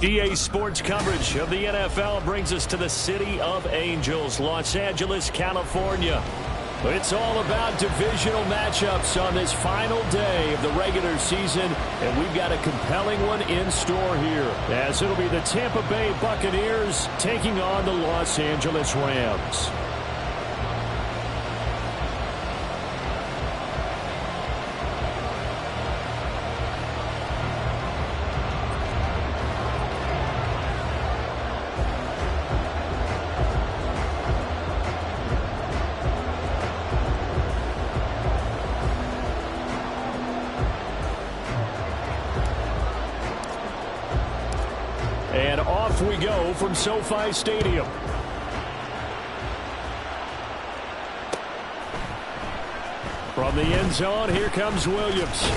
EA Sports coverage of the NFL brings us to the City of Angels, Los Angeles, California. It's all about divisional matchups on this final day of the regular season, and we've got a compelling one in store here, as it'll be the Tampa Bay Buccaneers taking on the Los Angeles Rams. And off we go from SoFi Stadium. From the end zone, here comes Williams.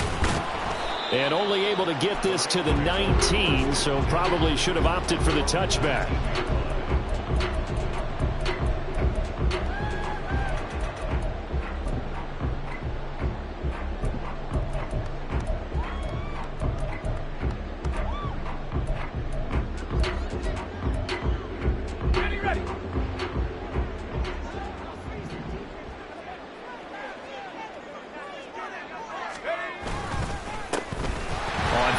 And only able to get this to the 19, so probably should have opted for the touchback.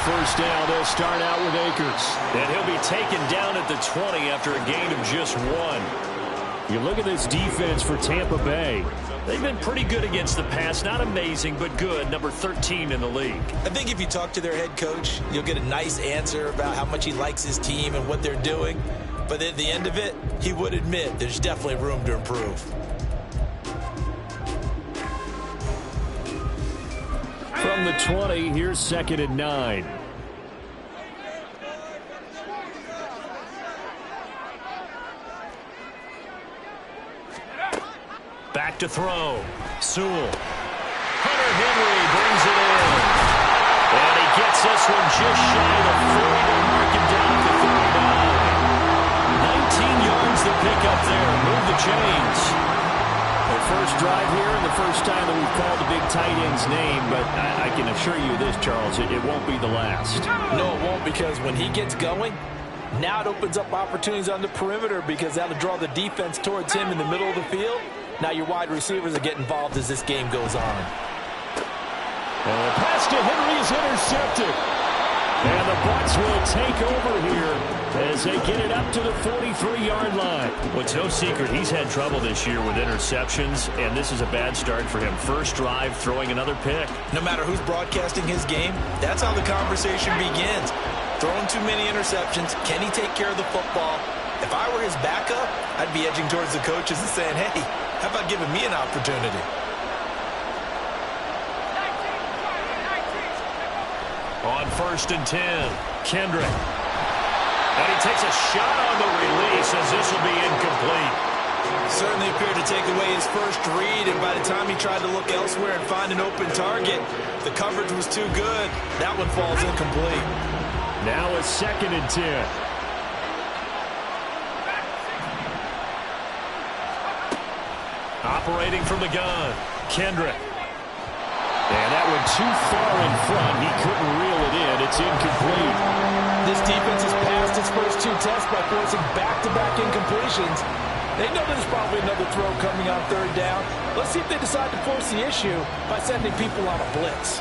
First down, they'll start out with Akers. And he'll be taken down at the 20 after a gain of just 1. You look at this defense for Tampa Bay. They've been pretty good against the pass. Not amazing, but good. Number 13 in the league. I think if you talk to their head coach, you'll get a nice answer about how much he likes his team and what they're doing. But at the end of it, he would admit there's definitely room to improve. From the 20, here's 2nd and 9. Back to throw. Sewell. Hunter Henry brings it in. And he gets this one just shy of 40 to mark him down to 39. 19 yards to pick up there. Move the chains. The first drive here and the first time that we've called the big tight end's name, but I can assure you this, Charles, it won't be the last. No, it won't, because when he gets going, now it opens up opportunities on the perimeter because that'll draw the defense towards him in the middle of the field. Now your wide receivers will get involved as this game goes on. And the pass to Henry is intercepted. And the Bucs will take over here as they get it up to the 43-yard line. Well, it's no secret he's had trouble this year with interceptions, and this is a bad start for him. First drive, throwing another pick. No matter who's broadcasting his game, that's how the conversation begins. Throwing too many interceptions, can he take care of the football? If I were his backup, I'd be edging towards the coaches and saying, hey, how about giving me an opportunity? On 1st and 10, Kendrick. And he takes a shot on the release as this will be incomplete. Certainly appeared to take away his first read, and by the time he tried to look elsewhere and find an open target, the coverage was too good. That one falls incomplete. Now a 2nd and 10. Operating from the gun, Kendrick. And that one too far in front. He couldn't reel it in. It's incomplete. This defense has passed its first 2 tests by forcing back-to-back incompletions. They know there's probably another throw coming on 3rd down. Let's see if they decide to force the issue by sending people on a blitz.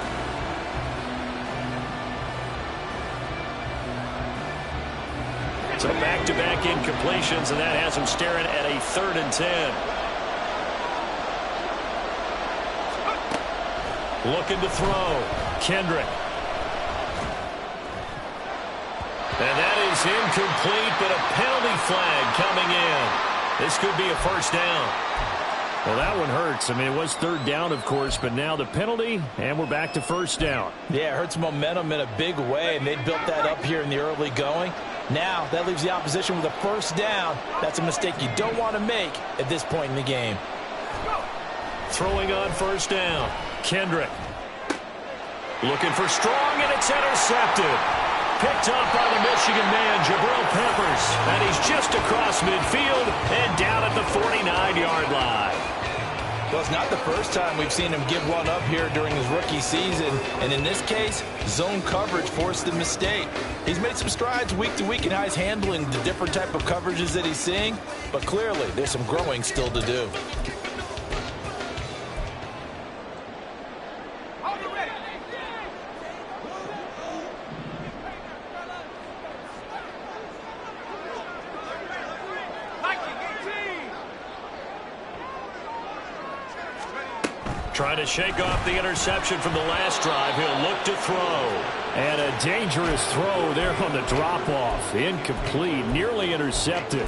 So back-to-back incompletions, and that has him staring at a 3rd and 10. Looking to throw. Kendrick. And that is incomplete, but a penalty flag coming in. This could be a first down. Well, that one hurts. I mean, it was 3rd down, of course, but now the penalty, and we're back to 1st down. Yeah, it hurts momentum in a big way, and they built that up here in the early going. Now, that leaves the opposition with a 1st down. That's a mistake you don't want to make at this point in the game. Throwing on 1st down. Kendrick. Looking for strong, and it's intercepted. Picked up by the Michigan man, Jabril Peppers. And he's just across midfield and down at the 49-yard line. Well, it's not the first time we've seen him give one up here during his rookie season. And in this case, zone coverage forced the mistake. He's made some strides week to week in how he's handling the different type of coverages that he's seeing. But clearly, there's some growing still to do. Trying to shake off the interception from the last drive. He'll look to throw. And a dangerous throw there on the drop-off. Incomplete, nearly intercepted.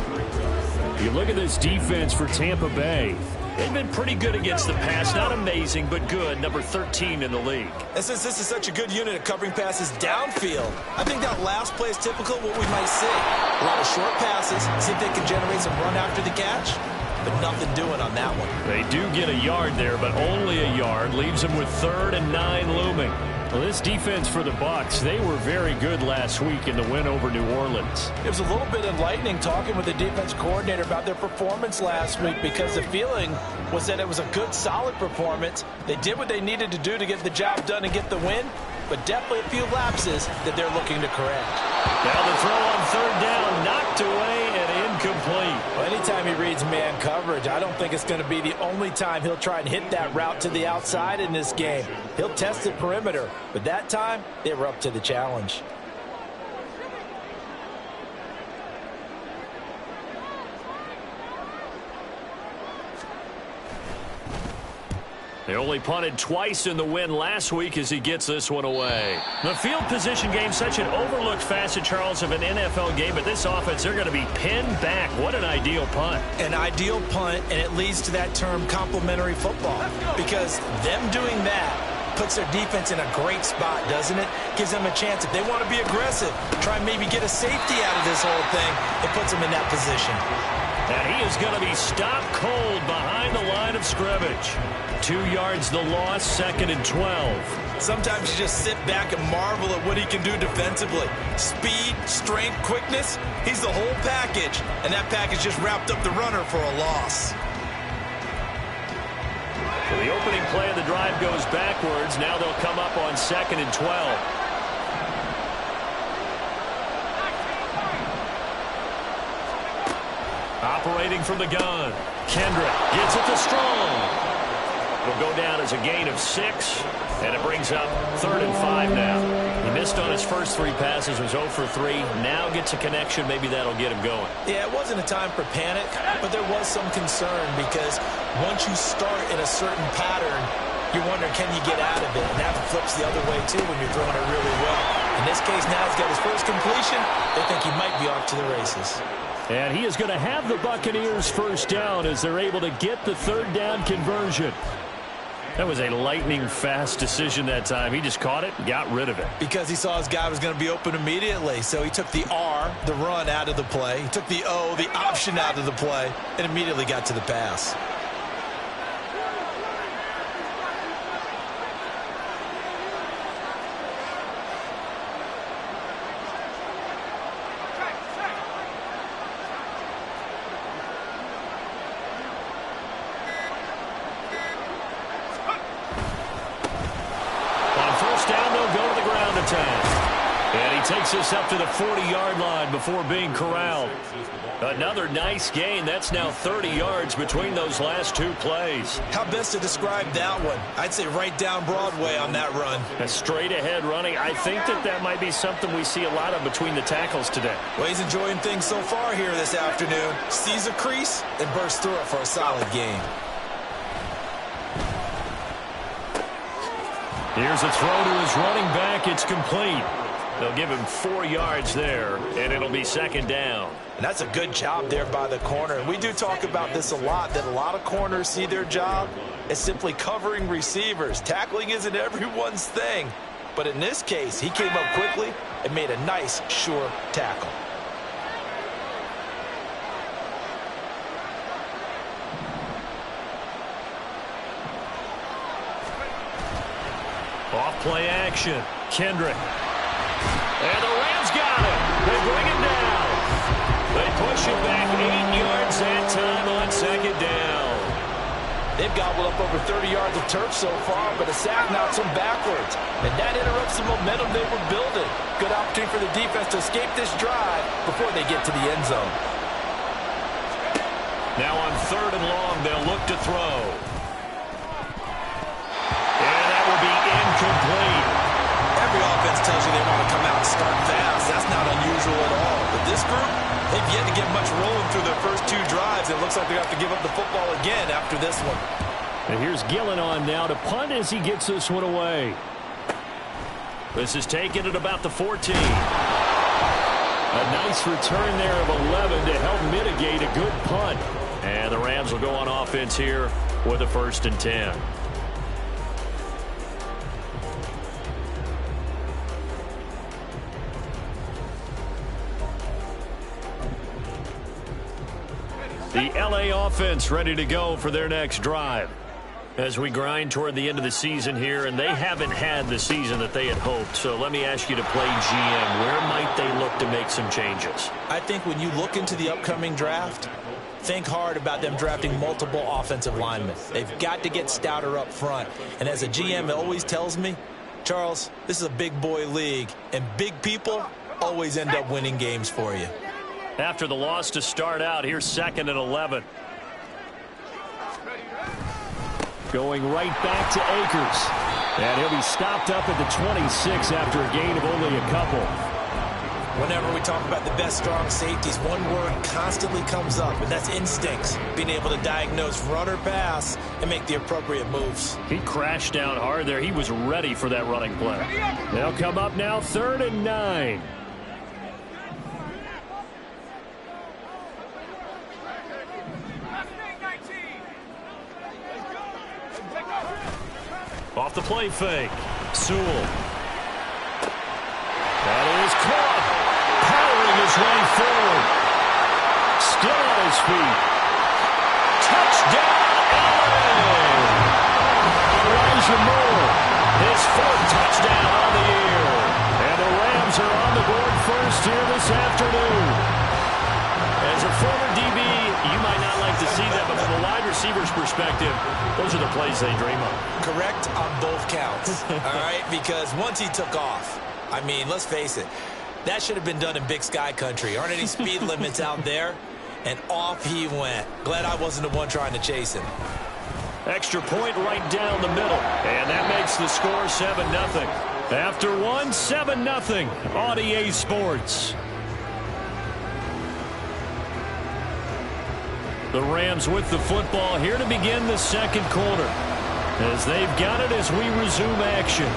You look at this defense for Tampa Bay. They've been pretty good against the pass. Not amazing, but good. Number 13 in the league. And since this is such a good unit at covering passes downfield, I think that last play is typical of what we might see. A lot of short passes. See if they can generate some run after the catch. But nothing doing on that one. They do get a yard there, but only a yard. Leaves them with 3rd and 9 looming. Well, this defense for the Bucs, they were very good last week in the win over New Orleans. It was a little bit enlightening talking with the defense coordinator about their performance last week because the feeling was that it was a good, solid performance. They did what they needed to do to get the job done and get the win, but definitely a few lapses that they're looking to correct. Now the throw on 3rd down, knocked away and incomplete. Well, anytime he reads man coverage, I don't think it's going to be the only time he'll try and hit that route to the outside in this game. He'll test the perimeter, but that time they were up to the challenge. They only punted twice in the win last week as he gets this one away. The field position game, such an overlooked facet, Charles, of an NFL game, but this offense, they're going to be pinned back. What an ideal punt. An ideal punt, and it leads to that term complementary football, because them doing that puts their defense in a great spot, doesn't it? Gives them a chance, if they want to be aggressive, try and maybe get a safety out of this whole thing. It puts them in that position. And he is going to be stopped cold behind the line of scrimmage. 2 yards the loss, 2nd and 12. Sometimes you just sit back and marvel at what he can do defensively. Speed, strength, quickness, he's the whole package. And that package just wrapped up the runner for a loss. So the opening play of the drive goes backwards. Now they'll come up on 2nd and 12. Operating from the gun. Kendrick gets it to Strong. It'll go down as a gain of 6, and it brings up 3rd and 5 now. He missed on his first 3 passes, was 0 for 3. Now gets a connection. Maybe that'll get him going. Yeah, it wasn't a time for panic, but there was some concern because once you start in a certain pattern, you wonder, can you get out of it? And that flips the other way, too, when you're throwing it really well. In this case, now he's got his first completion. They think he might be off to the races. And he is going to have the Buccaneers first down as they're able to get the 3rd down conversion. That was a lightning-fast decision that time. He just caught it and got rid of it. Because he saw his guy was going to be open immediately. So he took the R, the run, out of the play. He took the O, the option, out of the play, and immediately got to the pass. And he takes us up to the 40-yard line before being corralled. Another nice gain. That's now 30 yards between those last 2 plays. How best to describe that one? I'd say right down Broadway on that run. A straight-ahead running. I think that might be something we see a lot of between the tackles today. Well, he's enjoying things so far here this afternoon. Sees a crease and bursts through it for a solid gain. Here's a throw to his running back. It's complete. They'll give him 4 yards there, and it'll be 2nd down. And that's a good job there by the corner. And we do talk about this a lot, that a lot of corners see their job as simply covering receivers. Tackling isn't everyone's thing. But in this case, he came up quickly and made a nice, sure tackle. Off play action. Kendrick. And the Rams got him. They bring him down. They push him back 8 yards that time on 2nd down. They've gobbled up over 30 yards of turf so far, but a sack knocks him backwards. And that interrupts the momentum they were building. Good opportunity for the defense to escape this drive before they get to the end zone. Now on 3rd and long, they'll look to throw. And that will be incomplete. Every offense tells you they want to come out and start fast. That's not unusual at all. But this group, they've yet to get much rolling through their first 2 drives. It looks like they have to give up the football again after this one. And here's Gillen on now to punt as he gets this one away. This is taken at about the 14. A nice return there of 11 to help mitigate a good punt. And the Rams will go on offense here with a 1st and 10. The LA offense ready to go for their next drive. As we grind toward the end of the season here, and they haven't had the season that they had hoped. So let me ask you to play GM. Where might they look to make some changes? I think when you look into the upcoming draft, think hard about them drafting multiple offensive linemen. They've got to get stouter up front. And as a GM, it always tells me, Charles, this is a big boy league, and big people always end up winning games for you. After the loss to start out, here's 2nd and 11. Going right back to Akers. And he'll be stopped up at the 26 after a gain of only a couple. Whenever we talk about the best strong safeties, one word constantly comes up, and that's instincts. Being able to diagnose run or pass and make the appropriate moves. He crashed down hard there. He was ready for that running play. They'll come up now 3rd and 9. Off the play fake. Sewell. That is caught. Powering his way forward. Still on his feet. Touchdown, LA! Elijah Moore. His 4th touchdown on the year. And the Rams are on the board first here this afternoon. As a former DB, you might not like to see that, but from a wide receiver's perspective, those are the plays they dream of. Correct on both counts, all right? Because once he took off, I mean, let's face it, that should have been done in Big Sky country. Aren't any speed limits out there? And off he went. Glad I wasn't the one trying to chase him. Extra point right down the middle. And that makes the score 7-0. After one, 7-0 on EA Sports. The Rams with the football here to begin the 2nd quarter. As they've got it as we resume action.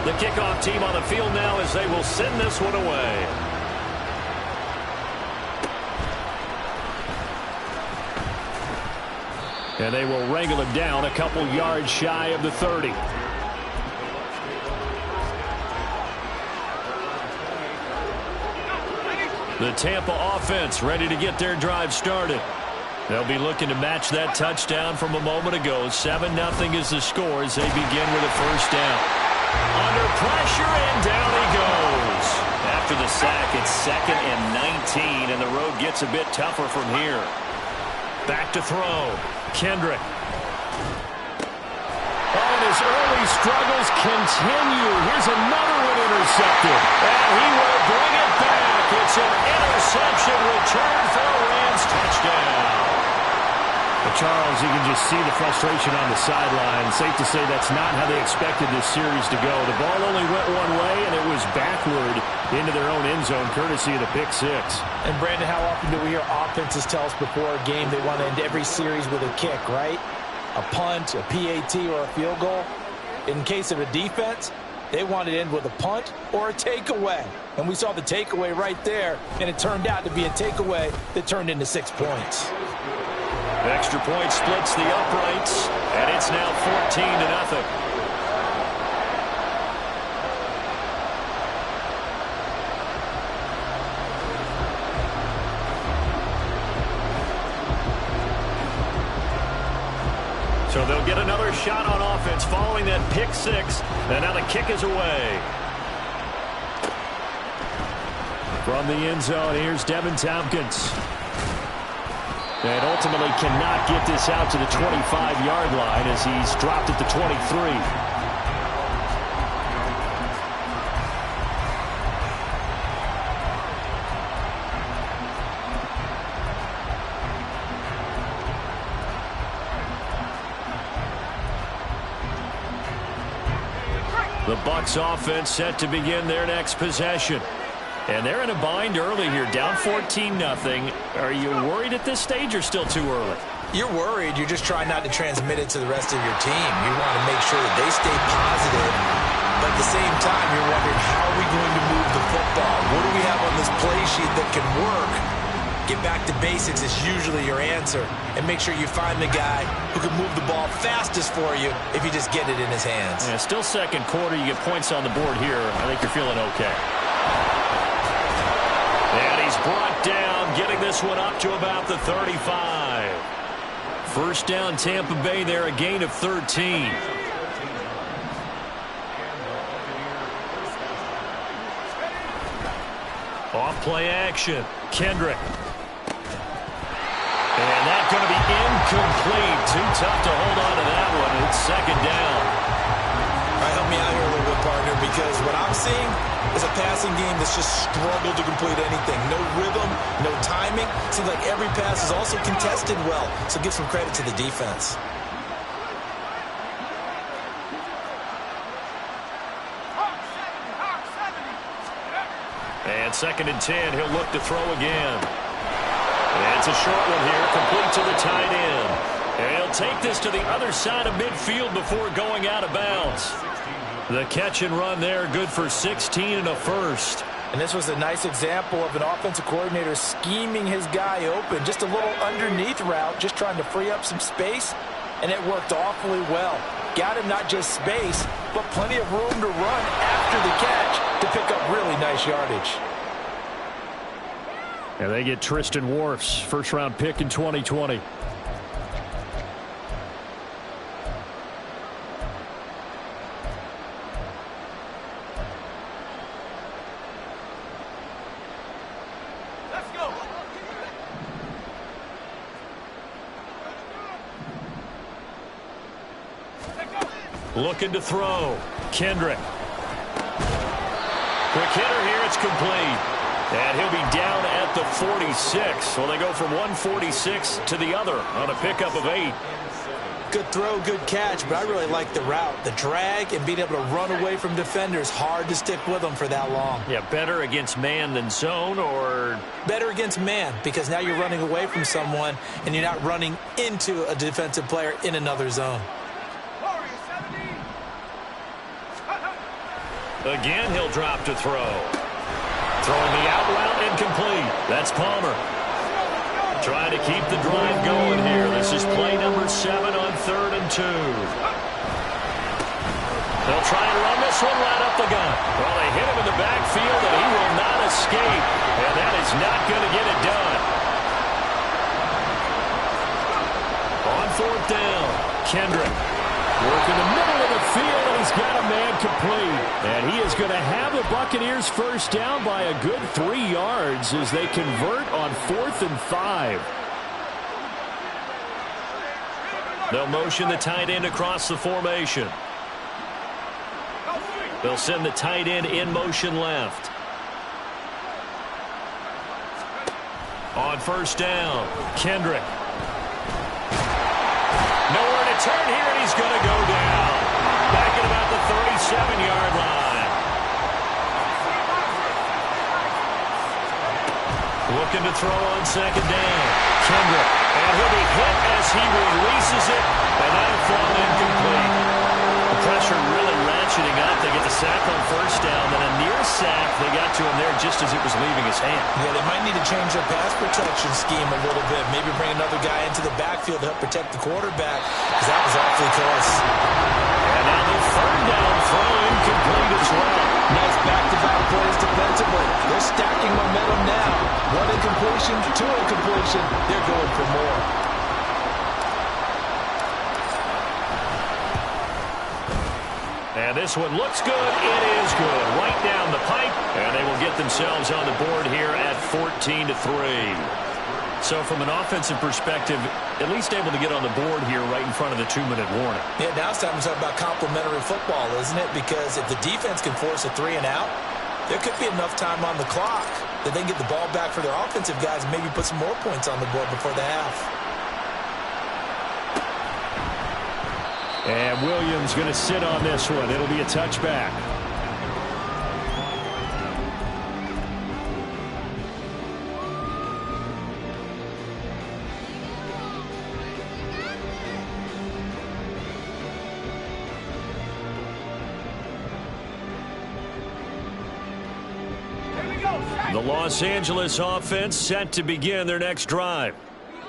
The kickoff team on the field now as they will send this one away. And they will wrangle it down a couple yards shy of the 30. The Tampa offense ready to get their drive started. They'll be looking to match that touchdown from a moment ago. 7-0 is the score as they begin with a 1st down. Under pressure, and down he goes. After the sack, it's 2nd and 19, and the road gets a bit tougher from here. Back to throw. Kendrick. Oh, and his early struggles continue. Here's another one intercepted. And he will bring it back. It's an interception return for a Rams touchdown. But Charles, you can just see the frustration on the sideline. Safe to say that's not how they expected this series to go. The ball only went one way, and it was backward into their own end zone, courtesy of the pick 6. And, Brandon, how often do we hear offenses tell us before a game they want to end every series with a kick, right? A punt, a PAT, or a field goal. In case of a defense, they wanted to end with a punt or a takeaway. And we saw the takeaway right there, and it turned out to be a takeaway that turned into 6 points. Extra point splits the uprights, and it's now 14-0. So they'll get another shot on offense following that pick 6, and now the kick is away. From the end zone, here's Devin Tompkins. And ultimately cannot get this out to the 25-yard line as he's dropped at the 23. The Bucs offense set to begin their next possession. And they're in a bind early here, down 14-0. Are you worried at this stage or still too early? You're worried. You're just trying not to transmit it to the rest of your team. You want to make sure that they stay positive. But at the same time, you're wondering, how are we going to move the football? What do we have on this play sheet that can work? Get back to basics is usually your answer. And make sure you find the guy who can move the ball fastest for you if you just get it in his hands. Yeah, still second quarter. You get points on the board here. I think you're feeling okay. And he's brought down, getting this one up to about the 35. First down, Tampa Bay there, a gain of 13. Off play action, Kendrick. And that's going to be incomplete. Too tough to hold on to that one. It's second down. All right, help me out here a little bit, partner, because what I'm seeing is a passing game that's just struggled to complete anything. No rhythm, no timing. Seems like every pass is also contested well, so give some credit to the defense. And second and 10, he'll look to throw again. And it's a short one here, complete to the tight end. And he'll take this to the other side of midfield before going out of bounds. The catch and run there, good for 16 and a first. And this was a nice example of an offensive coordinator scheming his guy open. Just a little underneath route, just trying to free up some space, and it worked awfully well. Got him not just space, but plenty of room to run after the catch to pick up really nice yardage. And they get Tristan Wirfs, first-round pick in 2020. Looking to throw. Kendrick. Quick hitter here. It's complete. And he'll be down at the 46. So they go from 146 to the other on a pickup of 8. Good throw, good catch, but I really like the route. The drag and being able to run away from defenders. Hard to stick with them for that long. Yeah, better against man than zone, or? Better against man, because now you're running away from someone and you're not running into a defensive player in another zone. Again, he'll drop to throw. Throwing the out route, incomplete. That's Palmer. Trying to keep the drive going here. This is play number 7 on 3rd and 2. They'll try and run this one right up the gut. Well, they hit him in the backfield, and he will not escape. And that is not going to get it done. On 4th down, Kendrick. Working the middle of the field, and he's got a man complete. And he is going to have the Buccaneers first down by a good 3 yards as they convert on 4th and 5. They'll motion the tight end across the formation. They'll send the tight end in motion left. On 1st down, Kendrick. Nowhere to turn here, and he's going to go down. Back at about the 37-yard line. Looking to throw on 2nd down. Kendrick. And he'll be hit as he releases it. And that'll fall incomplete. The pressure really ratcheting up. They get the sack on 1st down. Then a near sack. They got to him there just as it was leaving his hand. Yeah, they might need to change their pass protection scheme a little bit. Maybe bring another guy into the backfield to help protect the quarterback, because that was awfully close. And now the 3rd down throw incomplete as well. Nice back-to-back plays defensively. They're stacking momentum now. 1 incompletion, 2 incompletion. They're going for more. And this one looks good. It is good. Right down the pipe. And they will get themselves on the board here at 14-3. So from an offensive perspective, at least able to get on the board here right in front of the 2-minute warning. Yeah, now it's time to talk about complementary football, isn't it? Because if the defense can force a 3 and out, there could be enough time on the clock that they can get the ball back for their offensive guys and maybe put some more points on the board before the half. And Williams going to sit on this one. It'll be a touchback. The Los Angeles offense set to begin their next drive.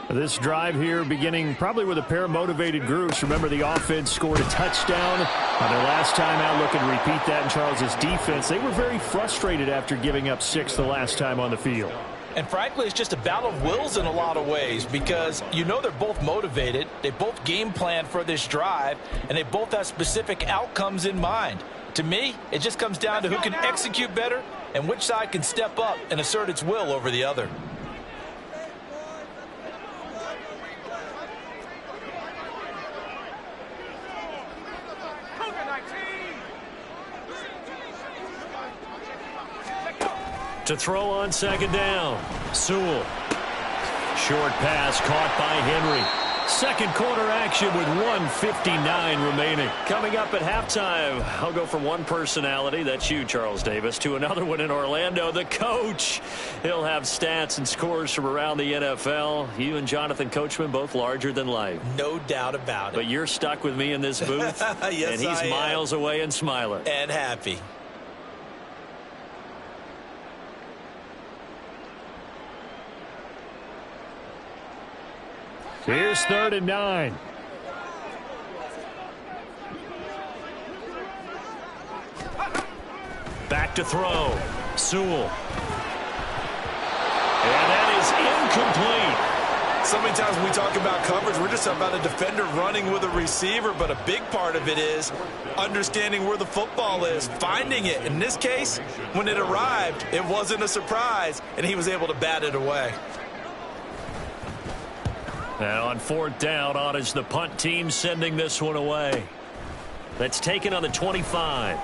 This drive here beginning probably with a pair of motivated groups. Remember, the offense scored a touchdown on their last time out. Looking to repeat that in Charles's defense. They were very frustrated after giving up 6 the last time on the field. And frankly, it's just a battle of wills in a lot of ways because you know they're both motivated. They both game plan for this drive, and they both have specific outcomes in mind. To me, it just comes down to who can execute better and which side can step up and assert its will over the other. To throw on second down. Sewell. Short pass caught by Henry. Second quarter action with 1:59 remaining. Coming up at halftime, I'll go from one personality, that's you, Charles Davis, to another one in Orlando, the coach. He'll have stats and scores from around the NFL. You and Jonathan Coachman both larger than life. No doubt about it. But you're stuck with me in this booth, yes, and he's miles away and smiling. And happy. Here's 3rd and 9. Back to throw. Sewell. And that is incomplete. So many times when we talk about coverage, we're just about a defender running with a receiver, but a big part of it is understanding where the football is, finding it. In this case, when it arrived, it wasn't a surprise, and he was able to bat it away. Now on 4th down, on is the punt team sending this one away. That's taken on the 25.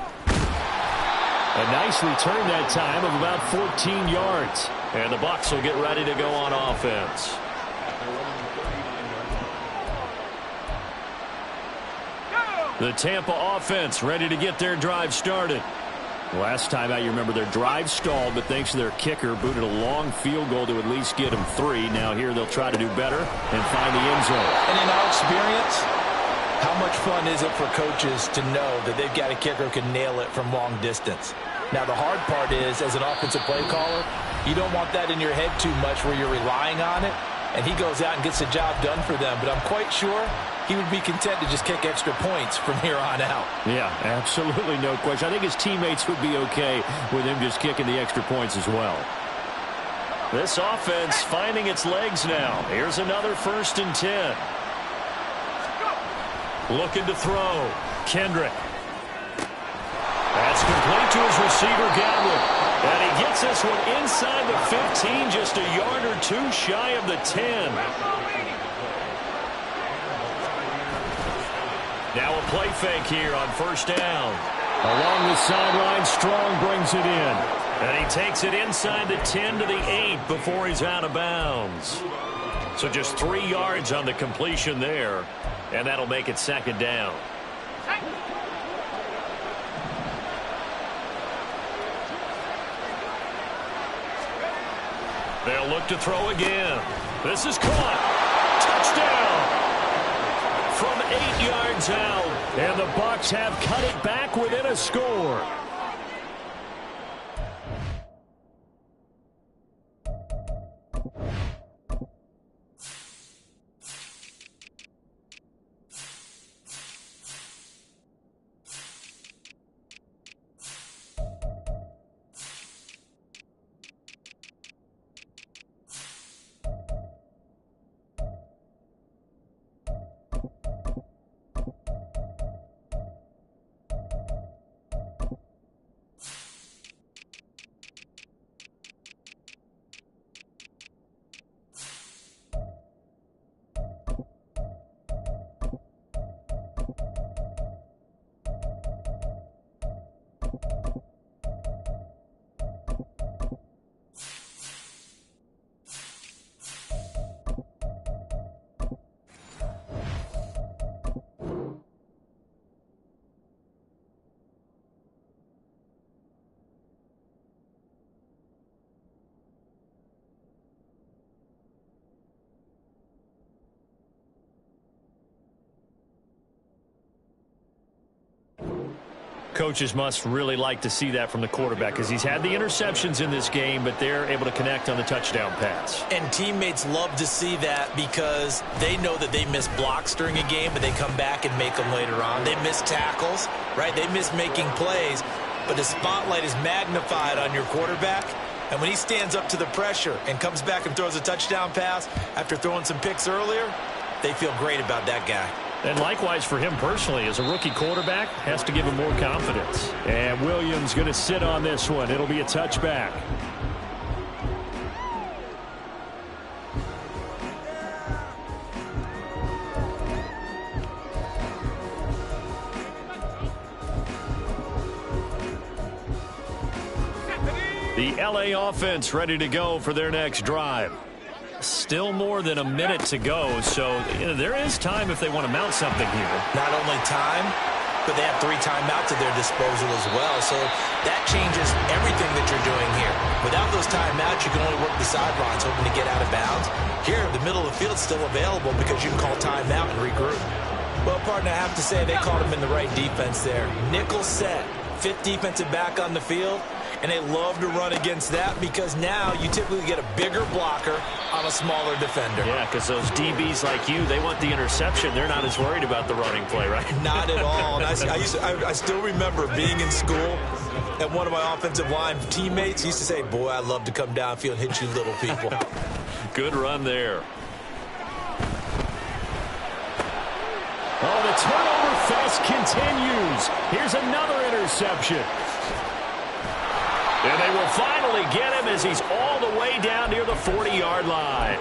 And nicely turned that time of about 14 yards. And the Bucs will get ready to go on offense. The Tampa offense ready to get their drive started. Last time out, you remember their drive stalled, but thanks to their kicker, booted a long field goal to at least get them 3. Now here they'll try to do better and find the end zone. And in our experience, how much fun is it for coaches to know that they've got a kicker who can nail it from long distance? Now the hard part is, as an offensive play caller, you don't want that in your head too much where you're relying on it, and he goes out and gets the job done for them. But I'm quite sure he would be content to just kick extra points from here on out. Yeah, absolutely no question. I think his teammates would be okay with him just kicking the extra points as well. This offense finding its legs now. Here's another 1st and 10. Looking to throw. Kendrick. That's complete to his receiver, Godwin. And he gets this one inside the 15, just a yard or 2 shy of the 10. Now a play fake here on 1st down. Along the sideline, Strong brings it in. And he takes it inside the 10 to the 8 before he's out of bounds. So just 3 yards on the completion there. And that'll make it 2nd down. They'll look to throw again. This is caught. Touchdown. From 8 yards out. And the Bucs have cut it back within a score. Coaches must really like to see that from the quarterback because he's had the interceptions in this game, but they're able to connect on the touchdown pass. And teammates love to see that because they know that they miss blocks during a game, but they come back and make them later on. They miss tackles, right? They miss making plays, but the spotlight is magnified on your quarterback. And when he stands up to the pressure and comes back and throws a touchdown pass after throwing some picks earlier, they feel great about that guy. And likewise for him personally, as a rookie quarterback, has to give him more confidence. And Williams going to sit on this one. It'll be a touchback. The LA offense ready to go for their next drive. Still more than a minute to go, so there is time if they want to mount something here. Not only time, but they have 3 timeouts at their disposal as well, so that changes everything that you're doing here. Without those timeouts, you can only work the sidelines, hoping to get out of bounds. Here, the middle of the field's still available because you can call timeout and regroup. Well, partner, I have to say they caught him in the right defense there. Nickel set, 5th defensive back on the field. And they love to run against that because now you typically get a bigger blocker on a smaller defender. Yeah, because those DBs like you, they want the interception. They're not as worried about the running play, right? Not at all. And I still remember being in school, and one of my offensive line teammates used to say, boy, I'd love to come downfield and hit you little people. Good run there. Oh, the turnover fest continues. Here's another interception. And they will finally get him as he's all the way down near the 40-yard line.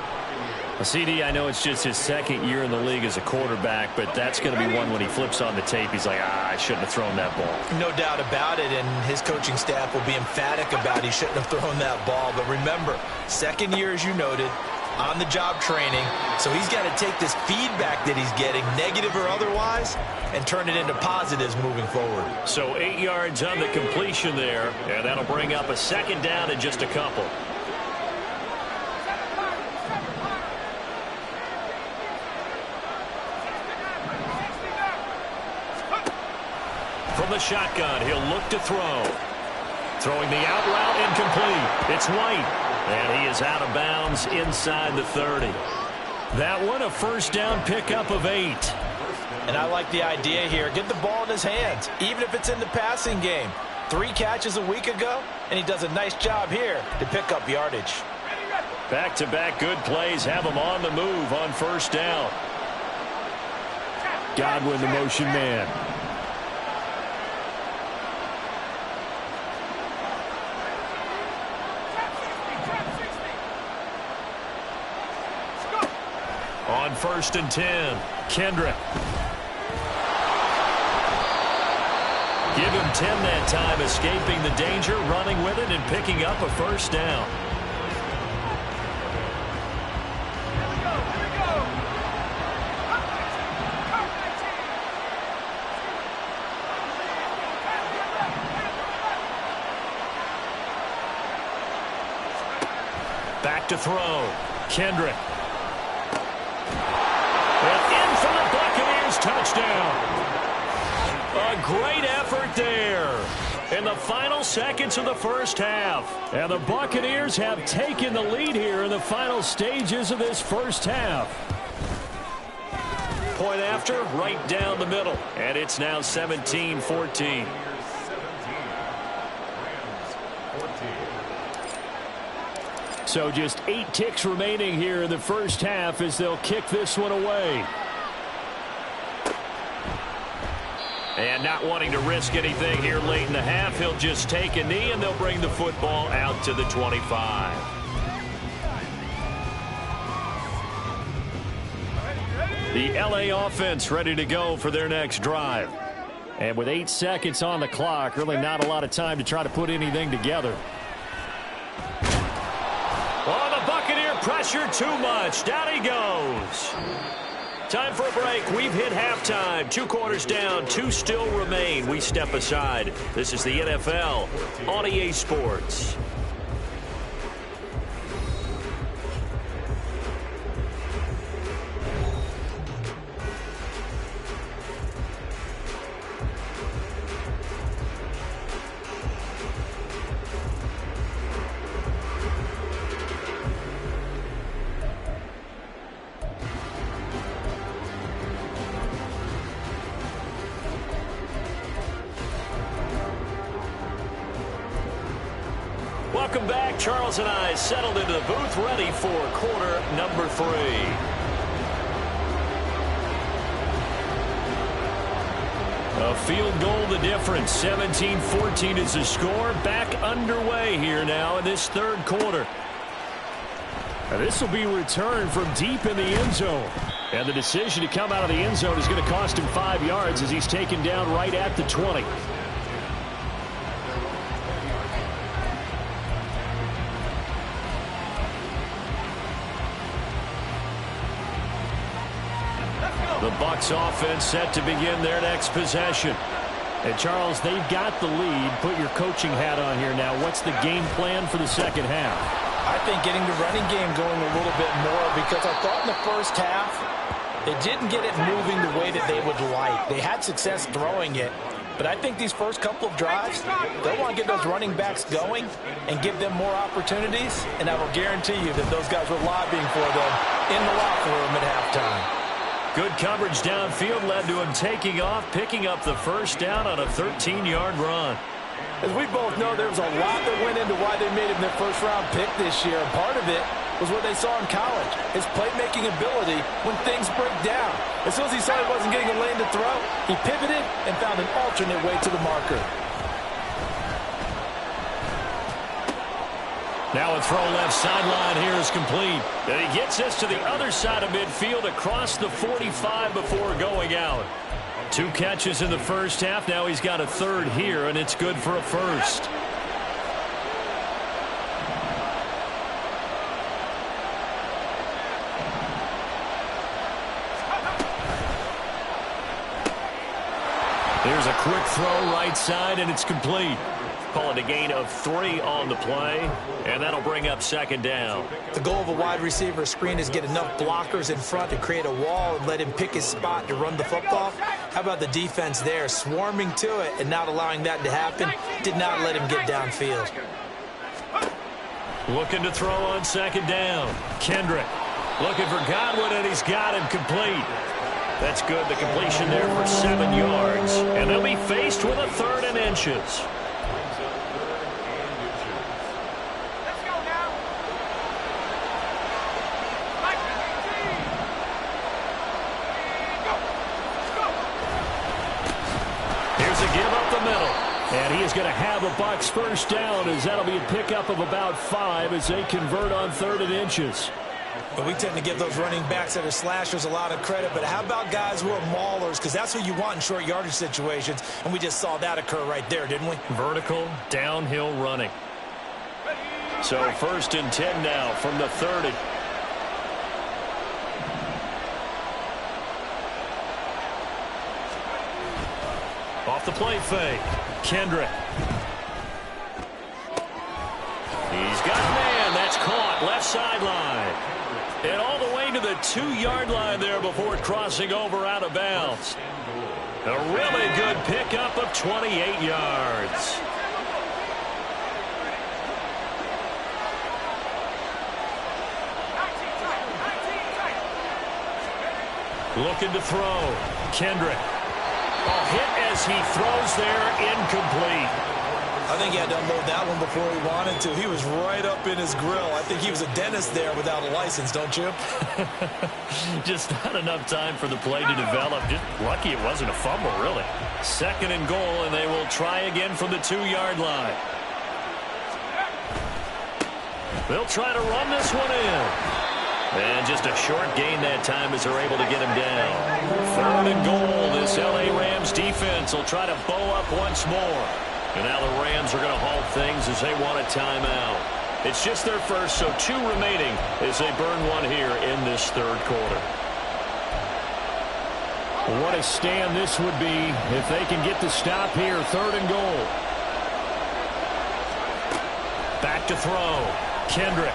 CD, I know it's just his 2nd year in the league as a quarterback, but that's going to be one when he flips on the tape. He's like, I shouldn't have thrown that ball. No doubt about it, and his coaching staff will be emphatic about he shouldn't have thrown that ball. But remember, 2nd year, as you noted, on-the-job training, so he's got to take this feedback that he's getting, negative or otherwise, and turn it into positives moving forward. So 8 yards on the completion there, and that'll bring up a 2nd down in just a couple. From the shotgun, he'll look to throw. Throwing the out route incomplete. It's White. And he is out of bounds inside the 30. That one a 1st down pickup of 8. And I like the idea here. Get the ball in his hands, even if it's in the passing game. 3 catches a week ago, and he does a nice job here to pick up yardage. Back-to-back good plays have him on the move on 1st down. Godwin, the motion man. On 1st and 10, Kendrick. Give him 10 that time, escaping the danger, running with it, and picking up a 1st down. Back to throw. Kendrick. And in for the Buccaneers touchdown. A great effort there in the final seconds of the 1st half. And the Buccaneers have taken the lead here in the final stages of this 1st half. Point after, right down the middle. And it's now 17-14. So just 8 ticks remaining here in the 1st half as they'll kick this one away. And not wanting to risk anything here late in the half, he'll just take a knee and they'll bring the football out to the 25. The LA offense ready to go for their next drive. And with 8 seconds on the clock, really not a lot of time to try to put anything together. Oh, the Buccaneer pressure too much. Down he goes. Time for a break. We've hit halftime. 2 quarters down. 2 still remain. We step aside. This is the NFL on EA Sports. Welcome back. Charles and I settled into the booth, ready for quarter number 3. A field goal the difference. 17-14 is the score. Back underway here now in this third quarter. Now this will be returned from deep in the end zone. And the decision to come out of the end zone is going to cost him 5 yards as he's taken down right at the 20. The Bucs offense set to begin their next possession. And Charles, they've got the lead. Put your coaching hat on here now. What's the game plan for the second half? I think getting the running game going a little bit more, because I thought in the first half they didn't get it moving the way that they would like. They had success throwing it, but I think these first couple of drives, they want to get those running backs going and give them more opportunities, and I will guarantee you that those guys were lobbying for them in the locker room at halftime. Good coverage downfield led to him taking off, picking up the first down on a 13-yard run. As we both know, there was a lot that went into why they made him their first-round pick this year. And part of it was what they saw in college, his playmaking ability when things break down. As soon as he saw he wasn't getting a lane to throw, he pivoted and found an alternate way to the marker. Now a throw left sideline here is complete. And he gets this to the other side of midfield across the 45 before going out. 2 catches in the first half. Now he's got a third here, and it's good for a first. Here's a quick throw right side, and it's complete. Call it a gain of 3 on the play, and that'll bring up second down. The goal of a wide receiver screen is get enough blockers in front to create a wall and let him pick his spot to run the football. How about the defense there, swarming to it and not allowing that to happen? Did not let him get downfield. Looking to throw on second down. Kendrick looking for Godwin, and he's got him complete. That's good. The completion there for 7 yards. And they'll be faced with a 3rd and inches. And he is going to have a Bucs first down, as that'll be a pickup of about 5 as they convert on 3rd and inches. But we tend to give those running backs that are slashers a lot of credit. But how about guys who are maulers? Because that's what you want in short yardage situations. And we just saw that occur right there, didn't we? Vertical, downhill running. So 1st and 10 now from the 30. Off the play fake. Kendrick. He's got a man. That's caught. Left sideline. And all the way to the 2-yard line there before crossing over out of bounds. A really good pickup of 28 yards. Looking to throw. Kendrick. Hit as he throws there, incomplete. I think he had to unload that one before he wanted to. He was right up in his grill. I think he was a dentist there without a license, don't you? Just not enough time for the play to develop. Just lucky it wasn't a fumble, really. 2nd and goal, and they will try again from the 2-yard line. They'll try to run this one in. And just a short gain that time as they're able to get him down. 3rd and goal. This L.A. Rams defense will try to bow up once more. And now the Rams are going to halt things as they want a timeout. It's just their first, so 2 remaining as they burn one here in this 3rd quarter. What a stand this would be if they can get the stop here. 3rd and goal. Back to throw. Kendrick.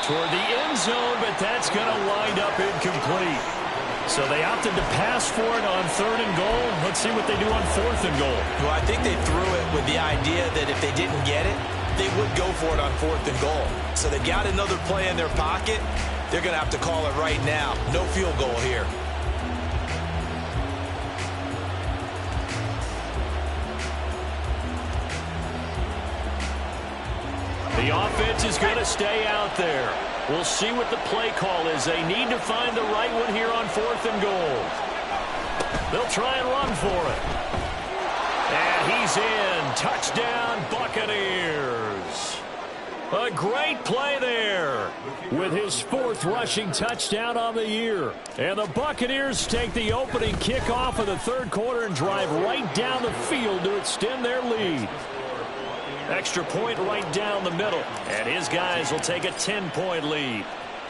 Toward the end zone, but that's going to wind up incomplete. So they opted to pass for it on 3rd and goal. Let's see what they do on 4th and goal. Well, I think they threw it with the idea that if they didn't get it, they would go for it on 4th and goal. So they've got another play in their pocket. They're going to have to call it right now. No field goal here. The offense is going to stay out there. We'll see what the play call is. They need to find the right one here on 4th and goal. They'll try and run for it. And he's in. Touchdown, Buccaneers. A great play there with his 4th rushing touchdown on the year. And the Buccaneers take the opening kickoff of the 3rd quarter and drive right down the field to extend their lead. Extra point right down the middle. And his guys will take a 10-point lead.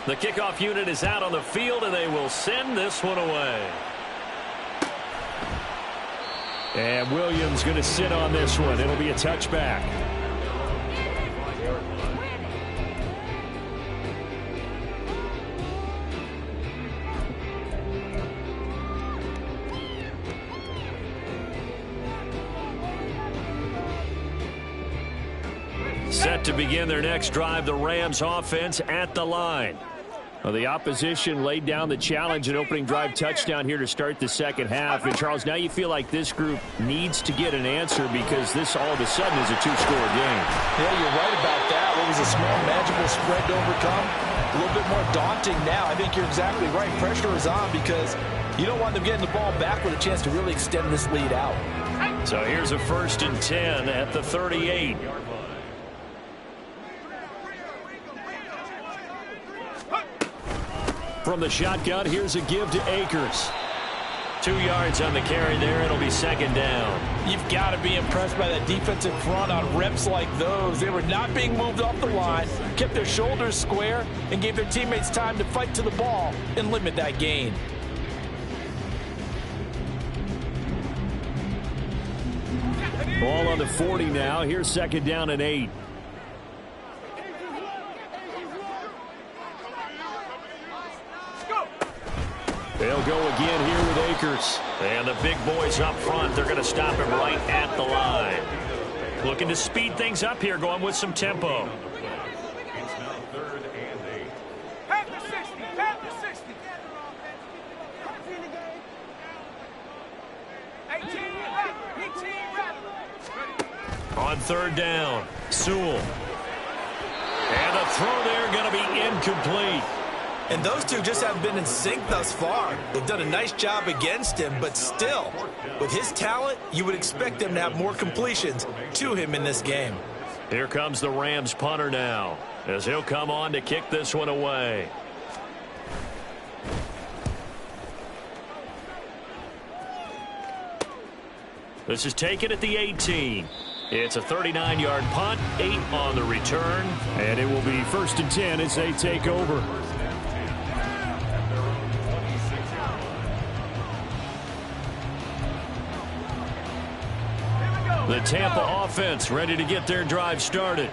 The kickoff unit is out on the field, and they will send this one away. And Williams going to sit on this one. It'll be a touchback. Set to begin their next drive, the Rams offense at the line. Well, the opposition laid down the challenge and opening drive touchdown here to start the second half. And, Charles, now you feel like this group needs to get an answer because this all of a sudden is a 2-score game. Yeah, you're right about that. What was a small, manageable spread to overcome? A little bit more daunting now. I think you're exactly right. Pressure is on because you don't want them getting the ball back with a chance to really extend this lead out. So here's a 1st and 10 at the 38. From the shotgun, here's a give to Akers. 2 yards on the carry there. It'll be 2nd down. You've got to be impressed by that defensive front on reps like those. They were not being moved off the line, kept their shoulders square, and gave their teammates time to fight to the ball and limit that gain. Ball on the 40 now. Here's 2nd down and 8. They'll go again here with Akers. And the big boys up front, they're going to stop him right at the line. Looking to speed things up here, going with some tempo. It's now 3rd and 8. Pack the 60, pack the 60. 18 On 3rd down, Sewell. And the throw there going to be incomplete. And those two just haven't been in sync thus far. They've done a nice job against him, but still, with his talent, you would expect them to have more completions to him in this game. Here comes the Rams punter now, as he'll come on to kick this one away. This is taken at the 18. It's a 39-yard punt, 8 on the return, and it will be 1st and 10 as they take over. The Tampa offense ready to get their drive started.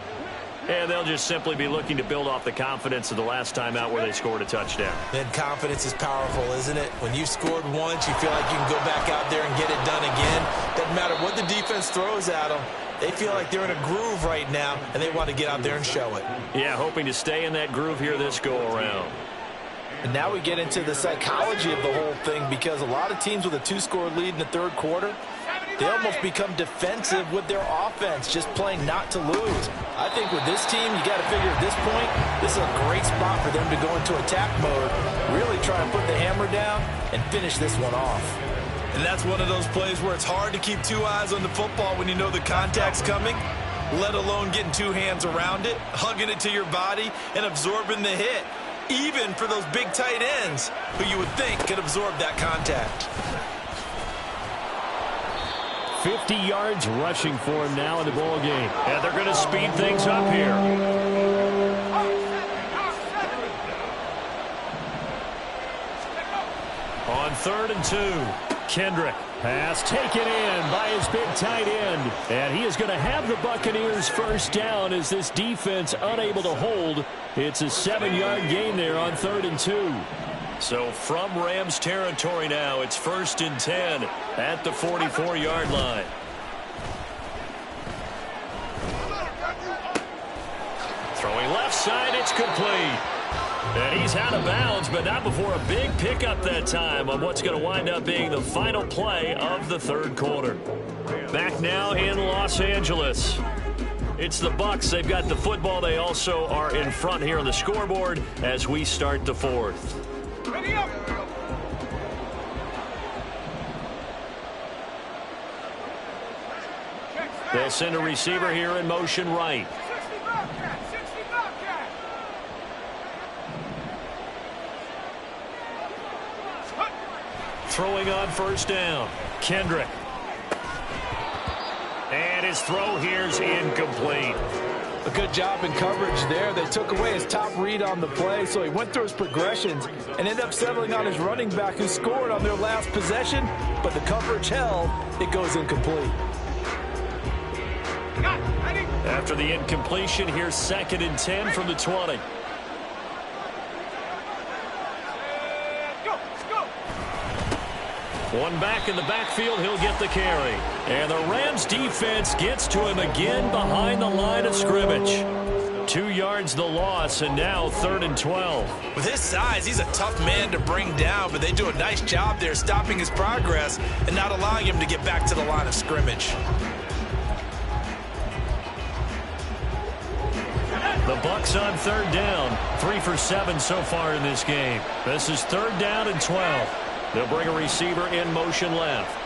And they'll just simply be looking to build off the confidence of the last time out where they scored a touchdown. Then confidence is powerful, isn't it? When you scored once, you feel like you can go back out there and get it done again. Doesn't matter what the defense throws at them. They feel like they're in a groove right now, and they want to get out there and show it. Yeah, hoping to stay in that groove here this go-around. And now we get into the psychology of the whole thing because a lot of teams with a 2-score lead in the 3rd quarter, they almost become defensive with their offense, just playing not to lose. I think with this team, you got to figure at this point, this is a great spot for them to go into attack mode, really try to put the hammer down and finish this one off. And that's one of those plays where it's hard to keep 2 eyes on the football when you know the contact's coming, let alone getting 2 hands around it, hugging it to your body, and absorbing the hit, even for those big tight ends who you would think could absorb that contact. 50 yards rushing for him now in the ball game. And they're going to speed things up here. On 3rd and 2, Kendrick. Pass taken in by his big tight end. And he is going to have the Buccaneers 1st down as this defense unable to hold. It's a 7-yard gain there on 3rd and 2. So from Rams territory now, it's 1st and 10 at the 44-yard line. Throwing left side, it's complete. And he's out of bounds, but not before a big pickup that time on what's going to wind up being the final play of the 3rd quarter. Back now in Los Angeles. It's the Bucs. They've got the football. They also are in front here on the scoreboard as we start the fourth. Ready up. They'll send a receiver here in motion right. 60 Bobcat, 60 Bobcat. Throwing on first down. Kendrick. And his throw here's incomplete. A good job in coverage there. They took away his top read on the play, so he went through his progressions and ended up settling on his running back who scored on their last possession, but the coverage held. It goes incomplete. After the incompletion, here's 2nd and 10 from the 20. One back in the backfield, he'll get the carry. And the Rams defense gets to him again behind the line of scrimmage. 2 yards the loss, and now 3rd and 12. With his size, he's a tough man to bring down, but they do a nice job there stopping his progress and not allowing him to get back to the line of scrimmage. The Bucs on 3rd down. 3 for 7 so far in this game. This is 3rd down and 12. They'll bring a receiver in motion left.